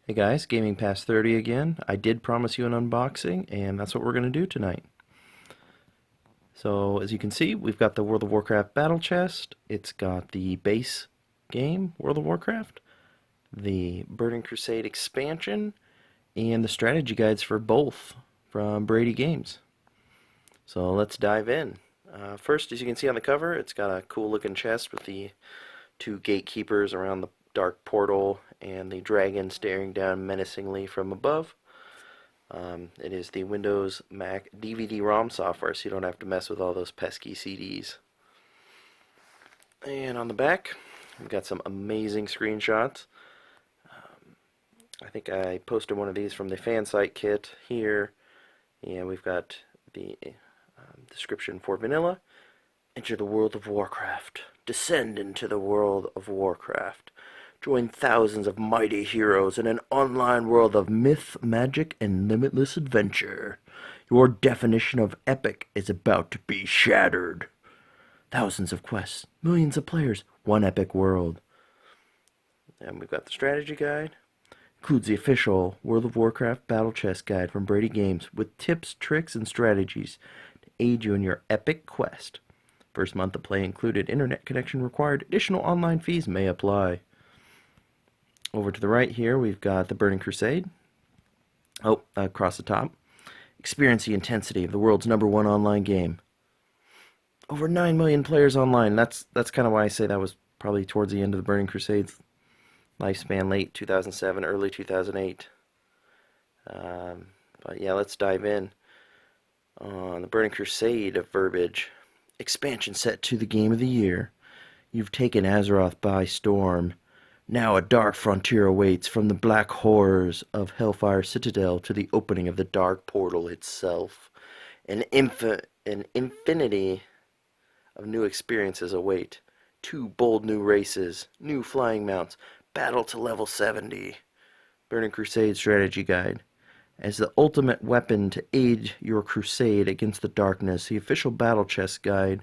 Hey guys, Gaming Past 30 again. I did promise you an unboxing, and that's what we're going to do tonight. So, as you can see, we've got the World of Warcraft Battle Chest. It's got the base game, World of Warcraft, the Burning Crusade expansion, and the strategy guides for both from Brady Games. So, let's dive in. First, as you can see on the cover, it's got a cool looking chest with the two gatekeepers around the dark portal and the dragon staring down menacingly from above. It is the Windows Mac DVD-ROM software, so you don't have to mess with all those pesky CDs. And on the back, we've got some amazing screenshots. I think I posted one of these from the fan site kit here. And we've got the description for vanilla. Enter the world of Warcraft. Descend into the world of Warcraft. Join thousands of mighty heroes in an online world of myth, magic, and limitless adventure. Your definition of epic is about to be shattered. Thousands of quests, millions of players, one epic world. And we've got the strategy guide. Includes the official World of Warcraft Battle Chess guide from Brady Games with tips, tricks, and strategies to aid you in your epic quest. First month of play included, internet connection required, additional online fees may apply. Over to the right here, we've got the Burning Crusade. Oh, across the top. Experience the intensity of the world's #1 online game. Over 9 million players online. That's kind of why I say that was probably towards the end of the Burning Crusade's lifespan, late 2007, early 2008. But yeah, let's dive in. On the Burning Crusade of verbiage. Expansion set to the game of the year. You've taken Azeroth by storm. Now a dark frontier awaits, from the black horrors of Hellfire Citadel to the opening of the dark portal itself. An infinity of new experiences await. 2 bold new races, new flying mounts, battle to level 70. Burning Crusade Strategy Guide. As the ultimate weapon to aid your crusade against the darkness, the official Battle Chest Guide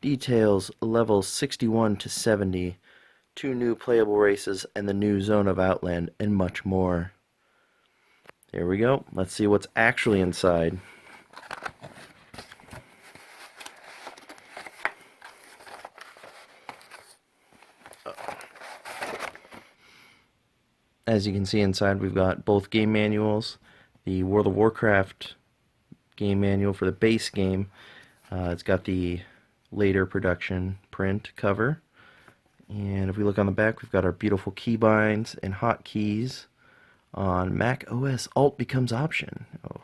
details levels 61 to 70, 2 new playable races, and the new Zone of Outland, and much more. There we go. Let's see what's actually inside. As you can see inside, we've got both game manuals. The World of Warcraft game manual for the base game. It's got the later production print cover. And if we look on the back, we've got our beautiful keybinds and hotkeys on Mac OS. Alt becomes Option. Oh,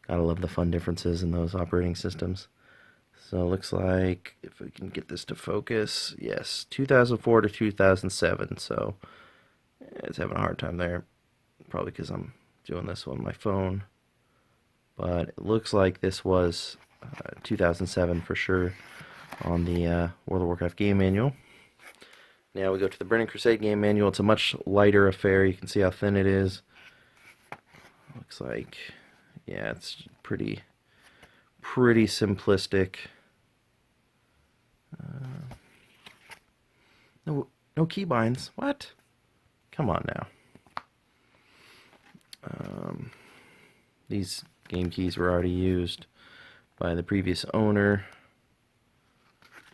gotta love the fun differences in those operating systems. So it looks like, if we can get this to focus, yes, 2004 to 2007. So it's having a hard time there, probably because I'm doing this on my phone. But it looks like this was 2007 for sure on the World of Warcraft game manual. Now we go to the Burning Crusade game manual. It's a much lighter affair. You can see how thin it is. Looks like, yeah, it's pretty simplistic. No keybinds. What? Come on now. These game keys were already used by the previous owner.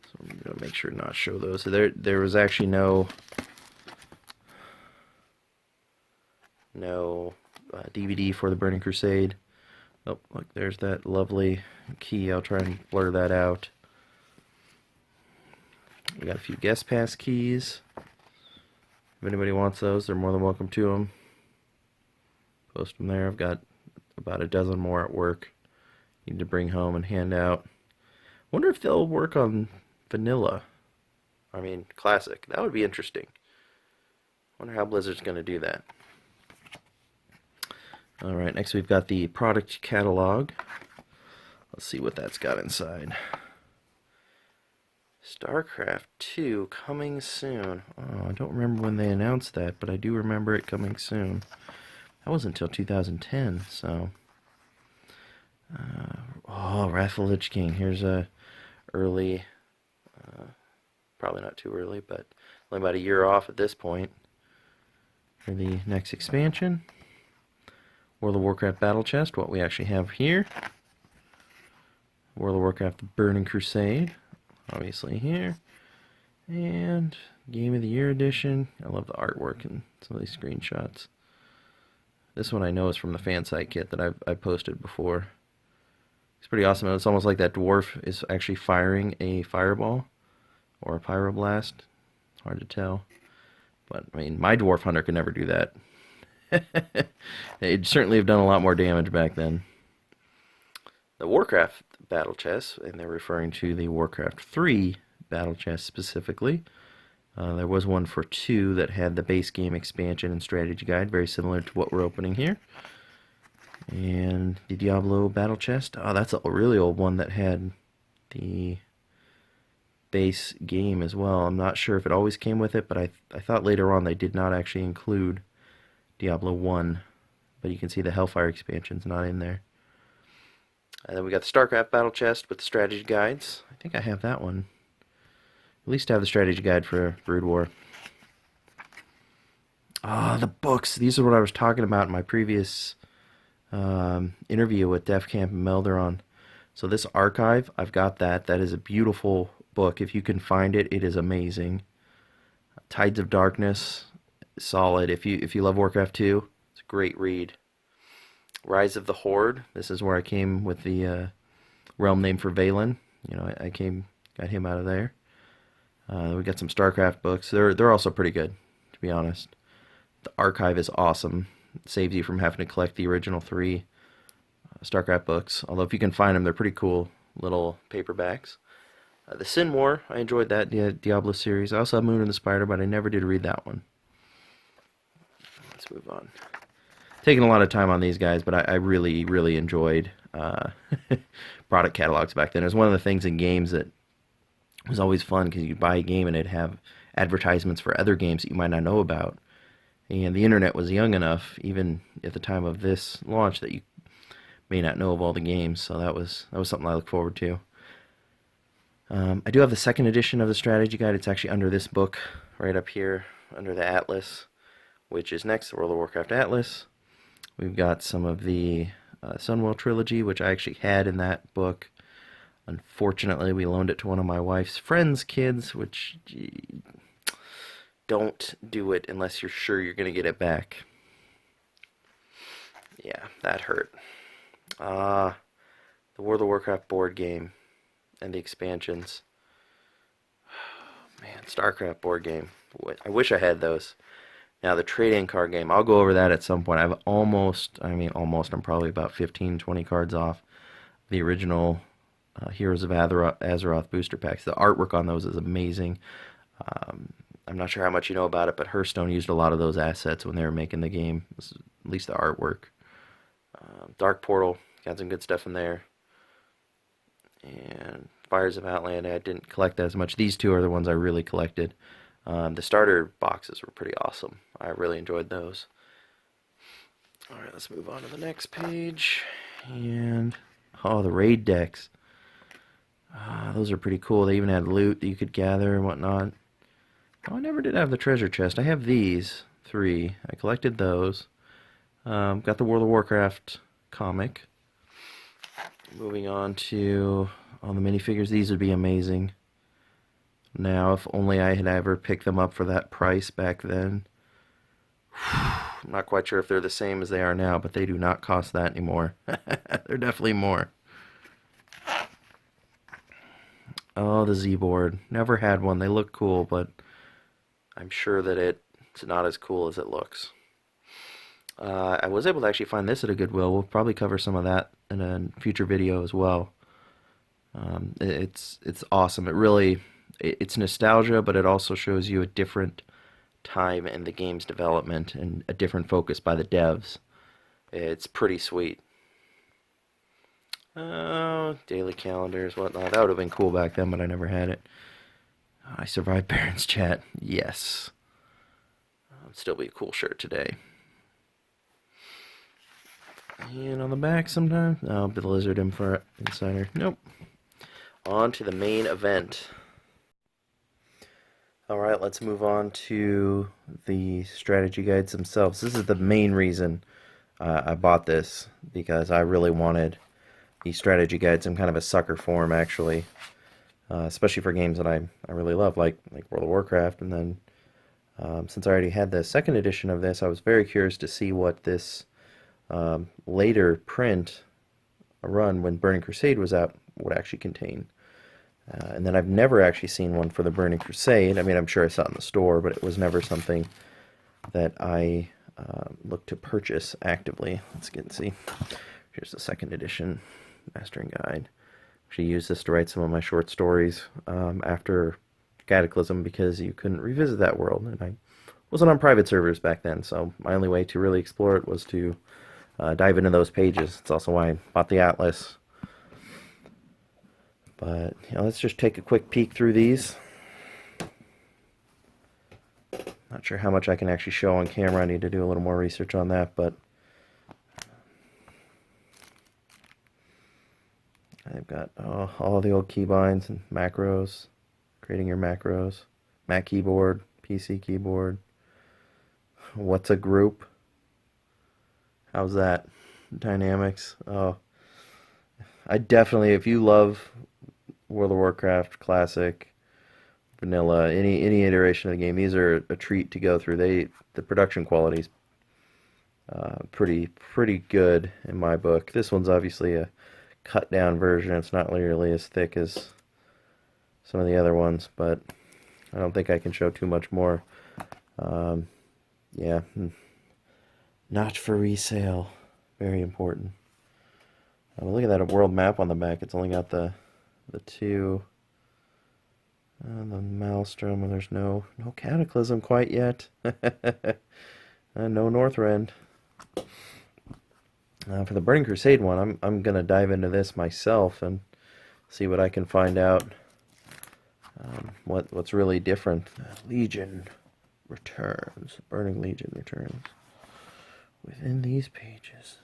So I'm going to make sure to not show those. So there was actually no DVD for the Burning Crusade. Oh, look, there's that lovely key. I'll try and blur that out. We got a few guest pass keys. If anybody wants those, they're more than welcome to them. Post them there. I've got about a dozen more at work. Need to bring home and hand out. Wonder if they'll work on vanilla. I mean, classic. That would be interesting. Wonder how Blizzard's going to do that. Alright, next we've got the product catalog. Let's see what that's got inside. Starcraft 2 coming soon. Oh, I don't remember when they announced that, but I do remember it coming soon. That wasn't until 2010, so... oh, Wrath of the Lich King. Here's a early... probably not too early, but only about a year off at this point. for the next expansion. World of Warcraft Battle Chest, what we actually have here. World of Warcraft Burning Crusade, obviously here. And Game of the Year edition. I love the artwork and some of these screenshots. This one I know is from the fan site kit that I've posted before. It's pretty awesome. It's almost like that dwarf is actually firing a fireball or a pyroblast. It's hard to tell. But, I mean, my dwarf hunter could never do that. They'd certainly have done a lot more damage back then. The Warcraft battle chest, and they're referring to the Warcraft 3 battle chest specifically. There was one for 2 that had the base game expansion and strategy guide, very similar to what we're opening here. And the Diablo battle chest. Oh, that's a really old one that had the base game as well. I'm not sure if it always came with it, but I thought later on they did not actually include Diablo 1. But you can see the Hellfire expansion's not in there. And then we got the Starcraft battle chest with the strategy guides. I think I have that one. At least I have the strategy guide for Brood War. Ah, the books. These are what I was talking about in my previous interview with Def Camp and Melderon. So this archive, I've got that. That is a beautiful book. If you can find it, it is amazing. Tides of Darkness, solid. If you love Warcraft 2, it's a great read. Rise of the Horde. This is where I came with the realm name for Valen. You know, I got him out of there. We got some Starcraft books. They're also pretty good, to be honest. The archive is awesome. It saves you from having to collect the original 3 Starcraft books. Although if you can find them, they're pretty cool little paperbacks. The Sin War, I enjoyed that Diablo series. I also have Moon and the Spider, but I never did read that one. Let's move on. Taking a lot of time on these guys, but I really, really enjoyed product catalogs back then. It was one of the things in games that was always fun, because you'd buy a game and it'd have advertisements for other games that you might not know about. And the internet was young enough, even at the time of this launch, that you may not know of all the games. So that was something I look forward to. I do have the second edition of the strategy guide. It's actually under this book, right up here, under the Atlas, which is next, the World of Warcraft Atlas. We've got some of the Sunwell trilogy, which I actually had in that book. Unfortunately, we loaned it to one of my wife's friends' kids, which, don't do it unless you're sure you're going to get it back. Yeah, that hurt. The World of Warcraft board game and the expansions. Man, Starcraft board game. I wish I had those. Now, the trade-in card game, I'll go over that at some point. I'm probably about 15, 20 cards off the original Heroes of Azeroth booster packs. The artwork on those is amazing. I'm not sure how much you know about it, but Hearthstone used a lot of those assets when they were making the game, at least the artwork. Dark Portal, got some good stuff in there. And Fires of Outland, I didn't collect that as much. These two are the ones I really collected. The starter boxes were pretty awesome. I really enjoyed those. Alright, let's move on to the next page. And, oh, the raid decks. Those are pretty cool. They even had loot that you could gather and whatnot. Oh, I never did have the treasure chest. I have these 3. I collected those. Got the World of Warcraft comic. Moving on to all the minifigures. These would be amazing. Now, if only I had ever picked them up for that price back then. I'm not quite sure if they're the same as they are now, but they do not cost that anymore. They're definitely more. Oh, the Z-board. Never had one. They look cool, but I'm sure that it's not as cool as it looks. I was able to actually find this at a Goodwill. We'll probably cover some of that in a future video as well. It's awesome. It's nostalgia, but it also shows you a different time in the game's development and a different focus by the devs. It's pretty sweet. Oh, daily calendars, whatnot. That would have been cool back then, but I never had it. I survived Baron's chat. Yes. It'd still be a cool shirt today. And on the back sometimes. Oh, Blizzard Insider. Nope. On to the main event. Alright, let's move on to the strategy guides themselves. This is the main reason I bought this, because I really wanted these strategy guides. I'm kind of a sucker for them, actually, especially for games that I really love, like World of Warcraft. And then, since I already had the second edition of this, I was very curious to see what this later print, a run when Burning Crusade was out, would actually contain. And then I've never actually seen one for the Burning Crusade. I mean, I'm sure I saw it in the store, but it was never something that I looked to purchase actively. Let's get and see. Here's the second edition Mastering Guide. Actually used this to write some of my short stories after Cataclysm, because you couldn't revisit that world, and I wasn't on private servers back then, so my only way to really explore it was to dive into those pages. It's also why I bought the Atlas. But let's just take a quick peek through these. Not sure how much I can actually show on camera. I need to do a little more research on that, but I've got all the old keybinds and macros, creating your macros, Mac keyboard, PC keyboard. What's a group? How's that? Dynamics. Oh, I definitely, if you love World of Warcraft Classic, Vanilla, any iteration of the game, these are a treat to go through. The production quality is pretty good in my book. This one's obviously a cut down version. It's not nearly as thick as some of the other ones, but I don't think I can show too much more. Yeah, not for resale. Very important. Look at that world map on the back. It's only got the two, the Maelstrom, and there's no Cataclysm quite yet. No Northrend. For the Burning Crusade one, I'm gonna dive into this myself and see what I can find out. What's really different. Legion returns. Burning Legion returns within these pages.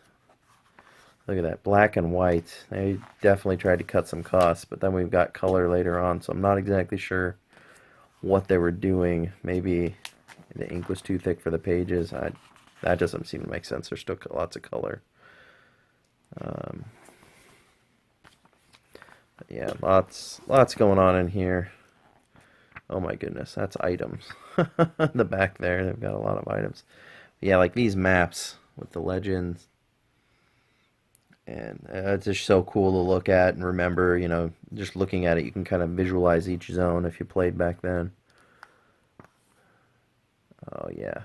Look at that, black and white. They definitely tried to cut some costs, but then we've got color later on, so I'm not exactly sure what they were doing. Maybe the ink was too thick for the pages. That doesn't seem to make sense. There's still lots of color. Yeah, lots going on in here. Oh my goodness, that's items. The back there, they've got a lot of items. Yeah, like these maps with the legends. And it's just so cool to look at and remember, just looking at it, you can kind of visualize each zone if you played back then. Oh, yeah.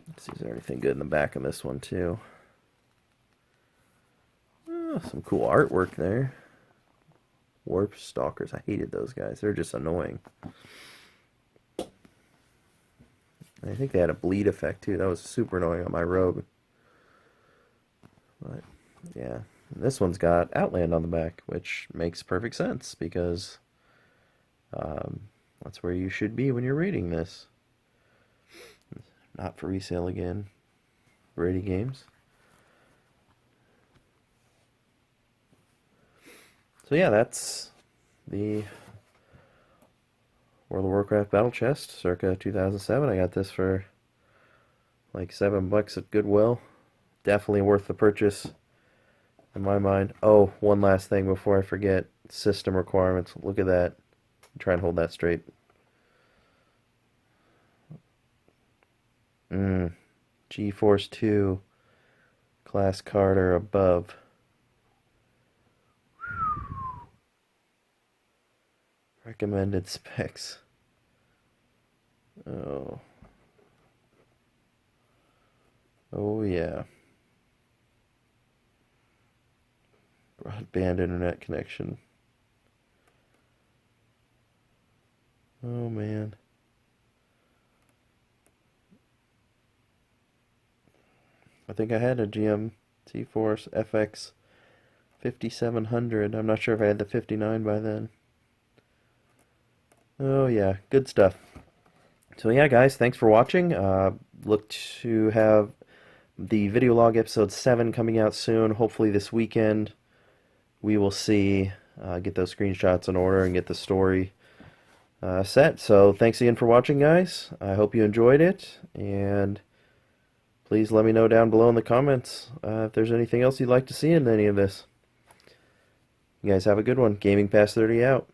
Let's see, is there anything good in the back of this one, too? Oh, some cool artwork there. Warp Stalkers. I hated those guys. They're just annoying. I think they had a bleed effect, too. That was super annoying on my rogue. But, yeah, this one's got Outland on the back, which makes perfect sense, because that's where you should be when you're reading this. Not for resale again. Brady Games. So yeah, that's the World of Warcraft Battle Chest, circa 2007. I got this for like $7 at Goodwill. Definitely worth the purchase in my mind. Oh, one last thing before I forget. System requirements. Look at that. Try and hold that straight. GeForce 2 class card or above. Recommended specs. Oh. Oh yeah. Broadband internet connection. Oh man. I think I had a GM GeForce FX 5700. I'm not sure if I had the 59 by then. Oh yeah, good stuff. So yeah, guys, thanks for watching. Look to have the video log episode 7 coming out soon. Hopefully this weekend we will see, get those screenshots in order and get the story set. So thanks again for watching, guys. I hope you enjoyed it, and please let me know down below in the comments if there's anything else you'd like to see in any of this. You guys have a good one. Gaming Past 30 out.